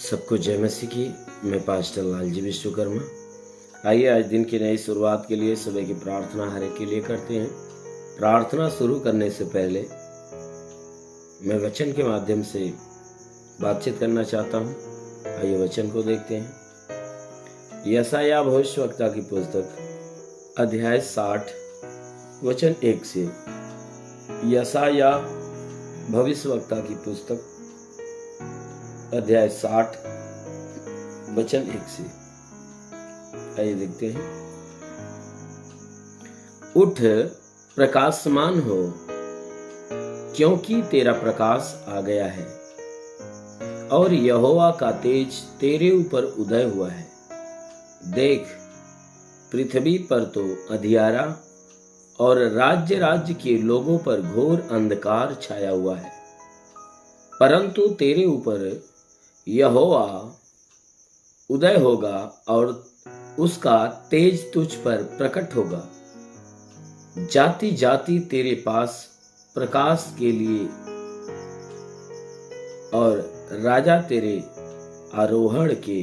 सबको जय मसीह की। मैं पास्टर लालजी विश्वकर्मा। आइए आज दिन की नई शुरुआत के लिए सुबह की प्रार्थना हर एक के लिए करते हैं। प्रार्थना शुरू करने से पहले मैं वचन के माध्यम से बातचीत करना चाहता हूँ। आइए वचन को देखते हैं। यशायाह भविष्यवक्ता की पुस्तक अध्याय 60 वचन 1 से। यशायाह भविष्यवक्ता की पुस्तक अध्याय 60 वचन 1 से। आइए देखते हैं। उठ प्रकाशमान हो, क्योंकि तेरा प्रकाश आ गया है और यहोवा का तेज तेरे ऊपर उदय हुआ है। देख, पृथ्वी पर तो अंधियारा और राज्य राज्य के लोगों पर घोर अंधकार छाया हुआ है, परंतु तेरे ऊपर यहोवा उदय होगा और उसका तेज तुझ पर प्रकट होगा। जाति जाति तेरे पास प्रकाश के लिए और राजा तेरे आरोहण के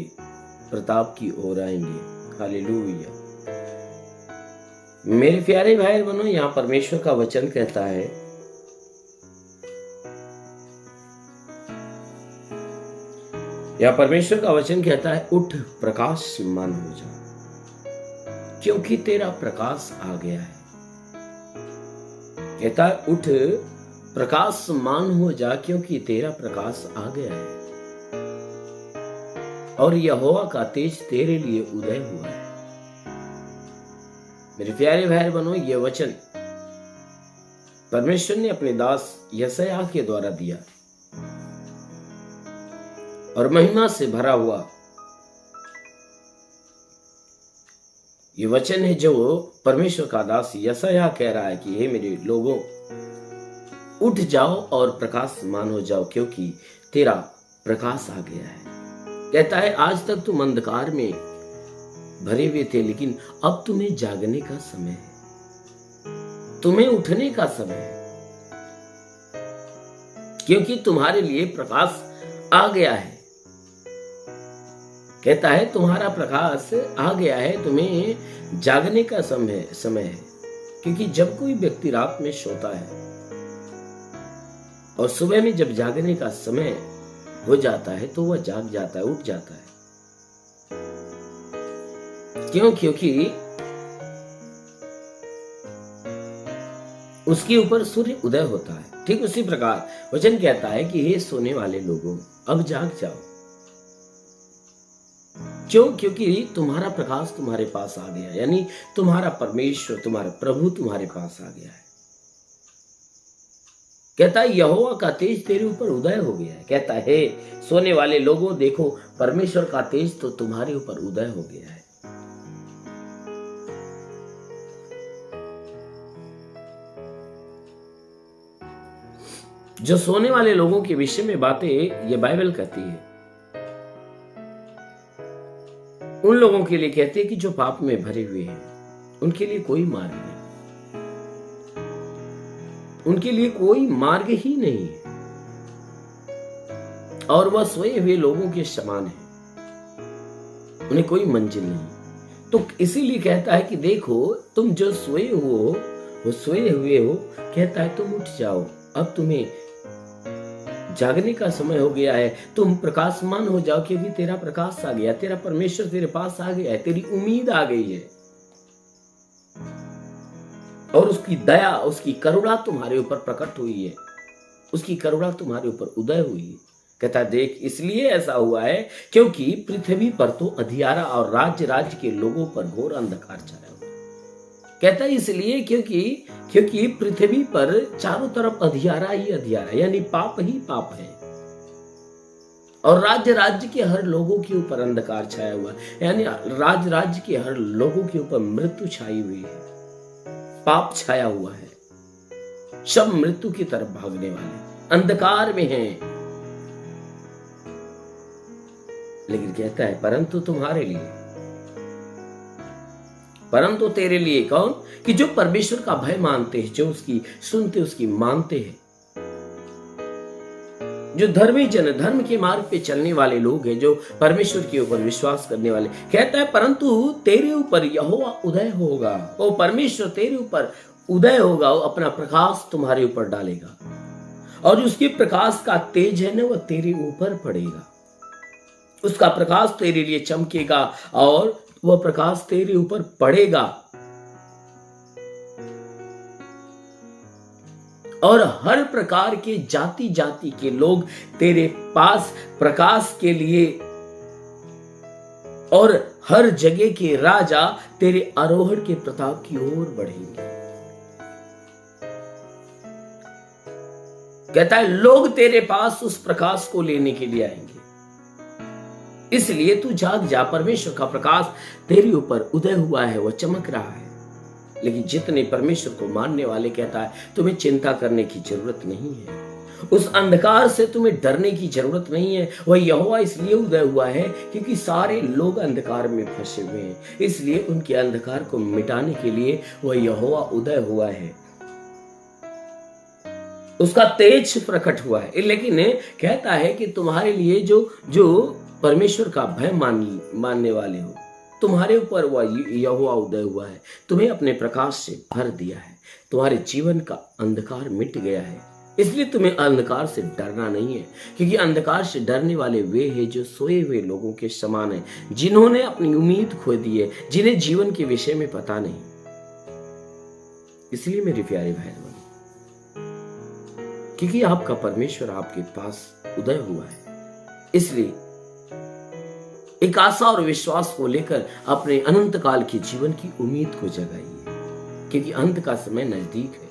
प्रताप की ओर आएंगे। हालेलुया। मेरे प्यारे भाई बहनों, यहाँ परमेश्वर का वचन कहता है, यह परमेश्वर का वचन कहता है, उठ प्रकाशमान हो जा, क्योंकि तेरा प्रकाश आ गया है। कहता है उठ प्रकाशमान हो जा, क्योंकि तेरा प्रकाश आ गया है और यहोवा का तेज तेरे लिए उदय हुआ है। मेरे प्यारे भाई बहनों, यह वचन परमेश्वर ने अपने दास यशायाह के द्वारा दिया और महिमा से भरा हुआ ये वचन है जो परमेश्वर का दास यशायाह कह रहा है कि हे मेरे लोगों, उठ जाओ और प्रकाशमान हो जाओ, क्योंकि तेरा प्रकाश आ गया है। कहता है आज तक तुम अंधकार में भरे हुए थे, लेकिन अब तुम्हें जागने का समय है, तुम्हें उठने का समय है, क्योंकि तुम्हारे लिए प्रकाश आ गया है। कहता है तुम्हारा प्रकाश आ गया है, तुम्हें जागने का समय है। क्योंकि जब कोई व्यक्ति रात में सोता है और सुबह में जब जागने का समय हो जाता है तो वह जाग जाता है, उठ जाता है। क्यों? क्योंकि उसके ऊपर सूर्य उदय होता है। ठीक उसी प्रकार वचन कहता है कि हे सोने वाले लोगों, अब जाग जाओ। क्यों? क्योंकि तुम्हारा प्रकाश तुम्हारे पास आ गया, यानी तुम्हारा परमेश्वर, तुम्हारा प्रभु तुम्हारे पास आ गया है। कहता है यहोवा का तेज तेरे ऊपर उदय हो गया है। कहता है सोने वाले लोगों, देखो परमेश्वर का तेज तो तुम्हारे ऊपर उदय हो गया है। जो सोने वाले लोगों के विषय में बातें ये बाइबल कहती है, उन लोगों के लिए कहते हैं कि जो पाप में भरे हुए हैं, उनके लिए कोई मार्ग नहीं, उनके लिए कोई मार्ग ही नहीं है और वह सोए हुए लोगों के समान है, उन्हें कोई मंजिल नहीं। तो इसीलिए कहता है कि देखो तुम जो सोए हुए हो, कहता है तुम उठ जाओ, अब तुम्हें जागने का समय हो गया है, तुम प्रकाशमान हो जाओ, क्योंकि तेरा प्रकाश आ गया, तेरा परमेश्वर तेरे पास आ गया है, तेरी उम्मीद आ गई है और उसकी दया, उसकी करुणा तुम्हारे ऊपर प्रकट हुई है, उसकी करुणा तुम्हारे ऊपर उदय हुई है। कहता देख, इसलिए ऐसा हुआ है क्योंकि पृथ्वी पर तो अंधियारा और राज्य राज्य के लोगों पर घोर अंधकार छाया हुआ। कहता है इसलिए क्योंकि पृथ्वी पर चारों तरफ अंधियारा ही अंधियारा, यानी पाप ही पाप है और राज्य राज्य के हर लोगों के ऊपर अंधकार छाया हुआ, यानी राज्य राज्य के हर लोगों के ऊपर मृत्यु छाई हुई है, पाप छाया हुआ है। सब मृत्यु की तरफ भागने वाले अंधकार में हैं। लेकिन कहता है परंतु तुम्हारे लिए, परंतु तेरे लिए कौन? कि जो परमेश्वर का भय मानते हैं, जो उसकी सुनते, उसकी मानते हैं, जो धर्मी जन, धर्म के मार्ग पे चलने वाले लोग हैं, जो परमेश्वर के ऊपर विश्वास करने वाले, कहता है परंतु तेरे ऊपर यहोवा उदय होगा, वो परमेश्वर तेरे ऊपर उदय होगा, वो अपना प्रकाश तुम्हारे ऊपर डालेगा और उसके प्रकाश का तेज है ना, वो तेरे ऊपर पड़ेगा, उसका प्रकाश तेरे लिए चमकेगा और वह प्रकाश तेरे ऊपर पड़ेगा और हर प्रकार के जाति जाति के लोग तेरे पास प्रकाश के लिए और हर जगह के राजा तेरे आरोहण के प्रताप की ओर बढ़ेंगे। कहता है लोग तेरे पास उस प्रकाश को लेने के लिए आएंगे, इसलिए तू जाग जा, परमेश्वर का प्रकाश तेरे ऊपर उदय हुआ है, वह चमक रहा है। लेकिन जितने परमेश्वर को मानने वाले, कहता है तुम्हें चिंता करने की जरूरत नहीं है, उस अंधकार से तुम्हें डरने की जरूरत नहीं है। वह यहोवा इसलिए उदय हुआ है क्योंकि सारे लोग अंधकार में फंसे हुए हैं, इसलिए उनके अंधकार को मिटाने के लिए वह यहोवा उदय हुआ है, उसका तेज प्रकट हुआ है। लेकिन कहता है कि तुम्हारे लिए जो परमेश्वर का भय मानने वाले हो, तुम्हारे ऊपर वह यहोवा उदय हुआ है, तुम्हें अपने प्रकाश से भर दिया है, तुम्हारे जीवन का अंधकार मिट गया है, इसलिए तुम्हें अंधकार से डरना नहीं है। क्योंकि अंधकार से डरने वाले वे हैं जो सोए हुए लोगों के समान हैं, जिन्होंने अपनी उम्मीद खो दी है, जिन्हें जीवन के विषय में पता नहीं। इसलिए मेरे प्यारे भाई बहन, क्योंकि आपका परमेश्वर आपके पास उदय हुआ है, इसलिए एक आशा और विश्वास को लेकर अपने अनंत काल के जीवन की उम्मीद को जगाइए, क्योंकि अंत का समय नजदीक है।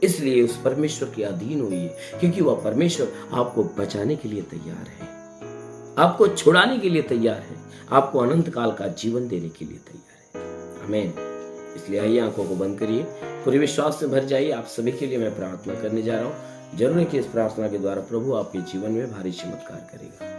इसलिए उस परमेश्वर के अधीन होइए, क्योंकि वह परमेश्वर आपको बचाने के लिए तैयार है, आपको छुड़ाने के लिए तैयार है, आपको अनंत काल का जीवन देने के लिए तैयार है। आमीन। इसलिए आइए आंखों को बंद करिए, पूरे विश्वास से भर जाइए। आप सभी के लिए मैं प्रार्थना करने जा रहा हूँ। जरूर है कि इस प्रार्थना के द्वारा प्रभु आपके जीवन में भारी चमत्कार करेगा।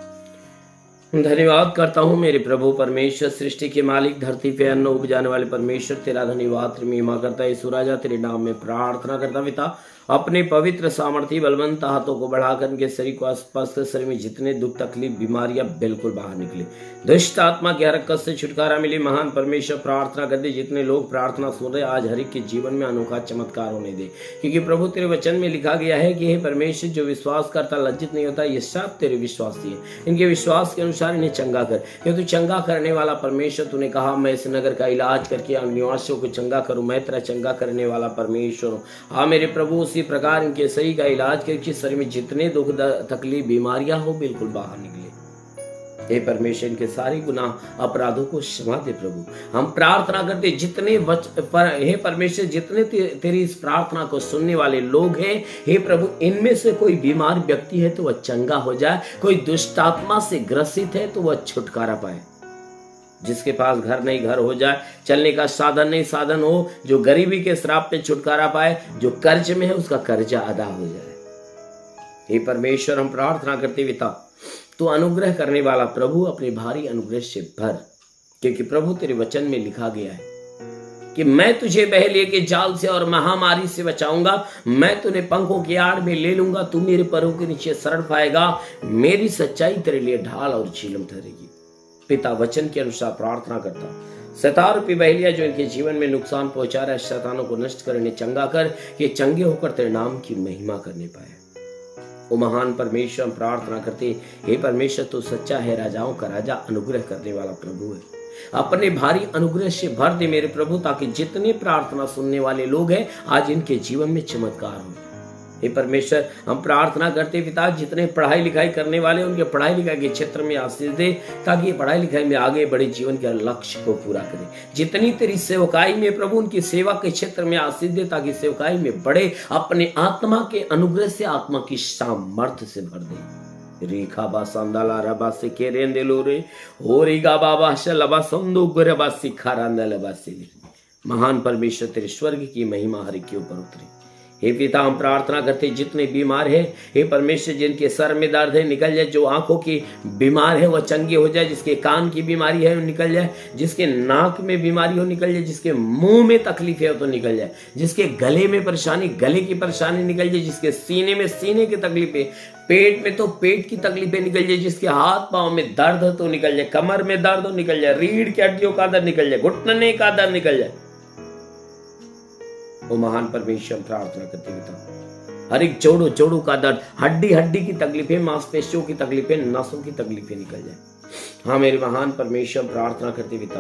धन्यवाद करता हूँ मेरे प्रभु परमेश्वर, सृष्टि के मालिक, धरती पे अन्न उपजाने वाले परमेश्वर, तेरा धन्यवाद तेरी महिमा करता है। यीशु राजा तेरे नाम में प्रार्थना करता पिता, अपने पवित्र सामर्थी बलवंत हाथों को बढ़ाकर इनके शरीर को स्पर्श कर शरीर में जितने दुख तकलीफ बीमारियां बिल्कुल बाहर निकले, दुष्ट आत्मा की हरकत से छुटकारा मिले। महान परमेश्वर प्रार्थना कर दे, जितने लोग प्रार्थना सुन रहे आज हर एक के जीवन में अनोखा चमत्कार होने दे, क्योंकि प्रभु तेरे वचन में लिखा गया है कि हे परमेश्वर, जो विश्वास करता लज्जित नहीं होता, ये सब तेरे विश्वासी है, इनके विश्वास के अनुसार इन्हें चंगा कर, क्योंकि तू चंगा करने वाला परमेश्वर। तूने कहा मैं इस नगर का इलाज करके निवासियों को चंगा करूं, मैं तेरा चंगा करने वाला परमेश्वर हूँ। हाँ मेरे प्रभु, उसी प्रकार इनके शरीर का इलाज करके शरीर में जितने दुख तकलीफ बीमारियां हो बिल्कुल बाहर निकले। हे परमेश्वर, इनके सारे गुनाह अपराधों को क्षमा दे प्रभु। हम प्रार्थना करते जितने हे परमेश्वर, जितने तेरी इस प्रार्थना को सुनने वाले लोग हैं, हे प्रभु, इनमें से कोई बीमार व्यक्ति है तो वह चंगा हो जाए, कोई दुष्ट आत्मा से ग्रसित है तो वह छुटकारा पाए, जिसके पास घर नहीं घर हो जाए, चलने का साधन नहीं साधन हो, जो गरीबी के श्राप पे छुटकारा पाए, जो कर्ज में है उसका कर्जा अदा हो जाए। हे परमेश्वर, हम प्रार्थना करते पिता, तो अनुग्रह करने वाला प्रभु, अपने भारी अनुग्रह से भर, क्योंकि प्रभु तेरे वचन में लिखा गया है कि मैं तुझे बहेलिए के जाल से और महामारी से बचाऊंगा, मैं तुझे पंखों की आड़ में ले लूंगा, तू मेरे पैरों के नीचे शरण पाएगा, मेरी सच्चाई तेरे लिए ढाल और झीलम ठहरेगी। पिता, वचन के अनुसार प्रार्थना करता, शैतान रूपी बहेलिया जो इनके जीवन में नुकसान पहुंचा रहा है, शैतानों को नष्ट कर, इन्हें चंगा कर, ये चंगे होकर तेरे नाम की महिमा करने पाए। ओ महान परमेश्वर, हम प्रार्थना करते, हे परमेश्वर, तू सच्चा है, राजाओं का राजा, अनुग्रह करने वाला प्रभु है। अपने भारी अनुग्रह से भर दे मेरे प्रभु, ताकि जितने प्रार्थना सुनने वाले लोग हैं आज इनके जीवन में चमत्कार हो। हे परमेश्वर, हम प्रार्थना करते पिता, जितने पढ़ाई लिखाई करने वाले उनके पढ़ाई लिखाई के क्षेत्र में आशीष दे, ताकि पढ़ाई लिखाई में आगे बड़े जीवन के लक्ष्य को पूरा करें। जितनी तेरी सेवकाई में प्रभु, उनकी सेवा के क्षेत्र में आशीष दे, ताकि सेवकाई में बड़े, अपने आत्मा के अनुग्रह से आत्मा की सामर्थ्य से भर दे। रेखा बा संदाला रबा से के रेंदे लो रे हो रेगा बाबा शलबा संदो गुरबा सिखारांदा लबा से। महान परमेश्वर, तेरे स्वर्ग की महिमा हर के ऊपर उतरे, हे पिता, हम प्रार्थना करते जितने बीमार हैं, हे परमेश्वर, जिनके सर में दर्द है निकल जाए, जो आंखों की बीमार है वह चंगे हो जाए, जिसके कान की बीमारी है वो निकल जाए, जिसके नाक में बीमारी हो निकल जाए, जिसके मुंह में तकलीफ है तो निकल जाए, जिसके गले में परेशानी, गले की परेशानी निकल जाए, जिसके सीने में सीने की तकलीफें, पेट में तो पेट की तकलीफें निकल जाए, जिसके हाथ पांव में दर्द हो तो निकल जाए, कमर में दर्द हो निकल जाए, रीढ़ की हड्डियों का दर्द निकल जाए, घुटने का दर्द निकल जाए। वो महान परमेश्वर प्रार्थना करते पिता, हर एक जोड़ों जोड़ों का दर्द, हड्डी हड्डी की तकलीफें, मांसपेशियों की तकलीफें, नसों की तकलीफें निकल जाए। हाँ मेरे महान परमेश्वर प्रार्थना करते पिता,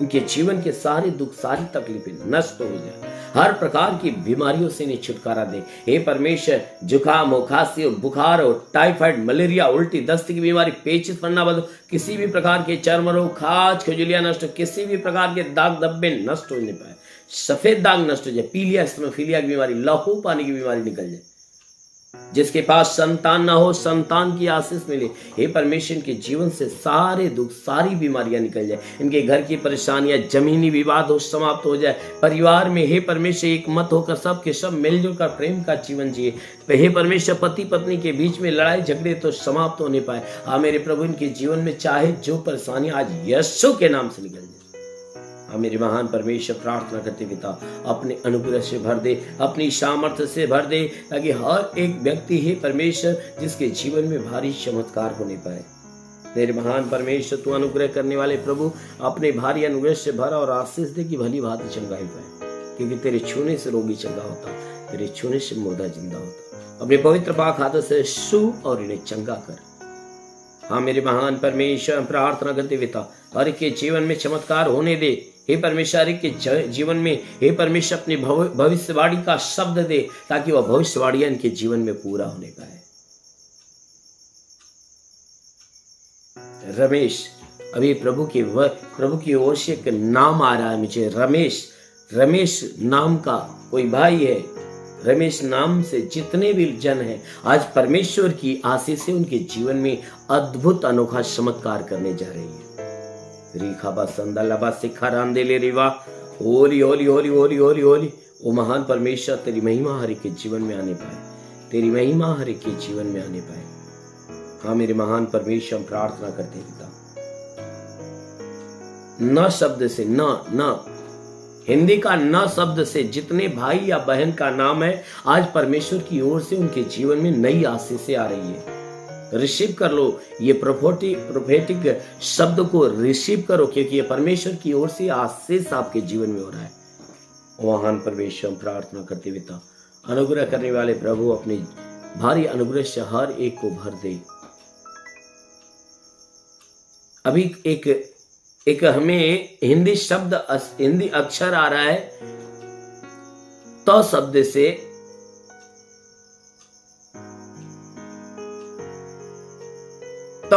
इनके जीवन के सारे दुख, सारी तकलीफें नष्ट हो जाए, हर प्रकार की बीमारियों से इन्हें छुटकारा दे। हे परमेश्वर, जुकाम हो, खांसी हो, बुखार हो, टाइफाइड, मलेरिया, उल्टी, दस्त की बीमारी, पेचिश पड़ना बंद हो, किसी भी प्रकार के चर्म रोग, खाज, खुजलियां नष्ट हो, किसी भी प्रकार के दाग धब्बे नष्ट हो नहीं पाए, सफेद दाग नष्ट हो जाए, पीलिया, एस्टोफीलिया की बीमारी, लहू पानी की बीमारी निकल जाए, जिसके पास संतान ना हो संतान की आशीष मिले। हे परमेश्वर, के जीवन से सारे दुख, सारी बीमारियां निकल जाए, इनके घर की परेशानियां, जमीनी विवाद हो समाप्त हो जाए, परिवार में हे परमेश्वर एक मत होकर सब के सब मिलजुल कर प्रेम का जीवन जिए। हे परमेश्वर, पति पत्नी के बीच में लड़ाई झगड़े तो समाप्त होने पाए। हाँ मेरे प्रभु, इनके जीवन में चाहे जो परेशानी आज यीशु के नाम से निकल जाए। हाँ मेरे महान परमेश्वर प्रार्थना करते पिता, अपने अनुग्रह से भर दे, अपनी सामर्थ्य से भर दे, ताकि हर एक व्यक्ति हे परमेश्वर जिसके जीवन में भारी चमत्कार होने पाए। मेरे महान परमेश्वर, तू अनुग्रह करने वाले प्रभु, अपने भारी अनुग्रह से भरा और आशीष दे कि भली भांति चंगाई पाए, क्योंकि तेरे छूने से रोगी चंगा होता, तेरे छूने से मुर्दा जिंदा होता। अपने पवित्र पाक हाथों से छू और इन्हें चंगा कर। हाँ मेरे महान परमेश्वर, प्रार्थना करते पिता, हर एक के जीवन में चमत्कार होने दे। हे परमेश्वर, हर एक के जीवन में हे परमेश्वर अपनी भविष्यवाणी का शब्द दे, ताकि वह भविष्यवाणियां इनके जीवन में पूरा होने पाए। रमेश, अभी प्रभु की ओर से एक नाम आ रहा है मुझे, रमेश नाम का कोई भाई है। रमेश नाम से जितने भी जन हैं, आज परमेश्वर की आशीष से उनके जीवन में अद्भुत अनोखा चमत्कार करने जा रही है। रीखा संदा लबा सिखा रांदेले रिवा, होली होली होली होली होली होली। ओ महान परमेश्वर, तेरी महिमा हर एक के जीवन में आने पाए, तेरी महिमा हर एक के जीवन में आने पाए। हाँ मेरे महान परमेश्वर, प्रार्थना करते पिता, न शब्द से, न हिंदी का न शब्द से जितने भाई या बहन का नाम है, आज परमेश्वर की ओर से उनके जीवन में नई आशीषें आ रही है। रिसीव कर लो ये प्रोफेटिक शब्द को, रिसीव करो, क्योंकि ये परमेश्वर की ओर से आशीष आपके जीवन में हो रहा है। महान परमेश्वर, प्रार्थना करते पिता, अनुग्रह करने वाले प्रभु, अपने भारी अनुग्रह से हर एक को भर दे। अभी एक हमें हिंदी अक्षर आ रहा है, तो शब्द से त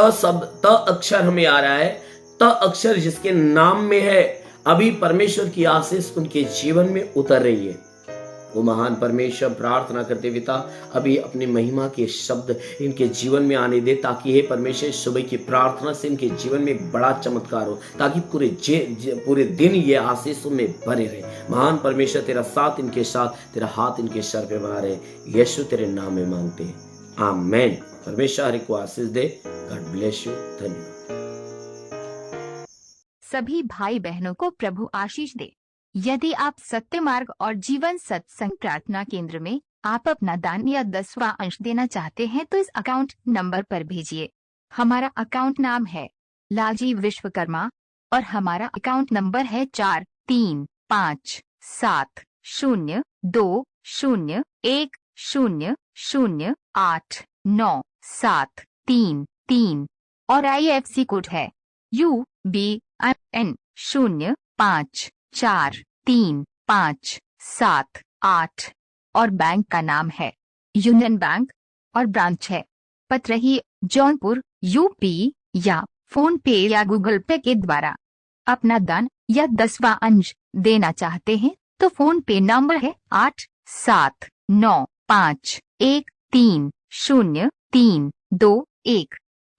अक्षर हमें आ रहा है। त अक्षर जिसके नाम में है, अभी परमेश्वर की आशीष उनके जीवन में उतर रही है। वो महान परमेश्वर, प्रार्थना करते पिता, अभी अपनी महिमा के शब्द इनके जीवन में आने दे, ताकि हे परमेश्वर सुबह की प्रार्थना से इनके जीवन में एक बड़ा चमत्कार हो, ताकि पूरे दिन ये आशीषों में भरे रहे। महान परमेश्वर, तेरा साथ इनके साथ, तेरा हाथ इनके सर पे बना रहे। यीशु तेरे नाम में मांगते हैं, आमेन। परमेश्वर हर एक को आशीष दे। God bless you. धन्यवाद। सभी भाई बहनों को प्रभु आशीष दे। यदि आप सत्य मार्ग और जीवन सत्संग प्रार्थना केंद्र में आप अपना दान या 10वां अंश देना चाहते हैं, तो इस अकाउंट नंबर पर भेजिए। हमारा अकाउंट नाम है लालजी विश्वकर्मा और हमारा अकाउंट नंबर है 43572001008973 और IFC कोड है UBIN 054357 और बैंक का नाम है यूनियन बैंक और ब्रांच है पतरही, जौनपुर, UP, या फोन पे या गूगल पे के द्वारा अपना दान या 10वां अंश देना चाहते हैं, तो फोन पे नंबर है 8795130321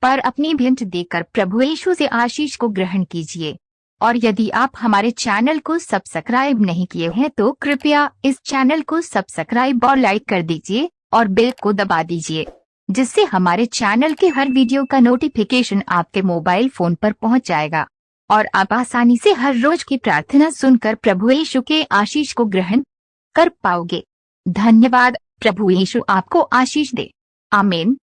पर अपनी भेंट देकर प्रभु यीशु से आशीष को ग्रहण कीजिए। और यदि आप हमारे चैनल को सब्सक्राइब नहीं किए हैं तो कृपया इस चैनल को सब्सक्राइब और लाइक कर दीजिए और बेल को दबा दीजिए, जिससे हमारे चैनल के हर वीडियो का नोटिफिकेशन आपके मोबाइल फोन पर पहुंच जाएगा और आप आसानी से हर रोज की प्रार्थना सुनकर प्रभु यीशु के आशीष को ग्रहण कर पाओगे। धन्यवाद। प्रभु यीशु आपको आशीष दे। आमीन।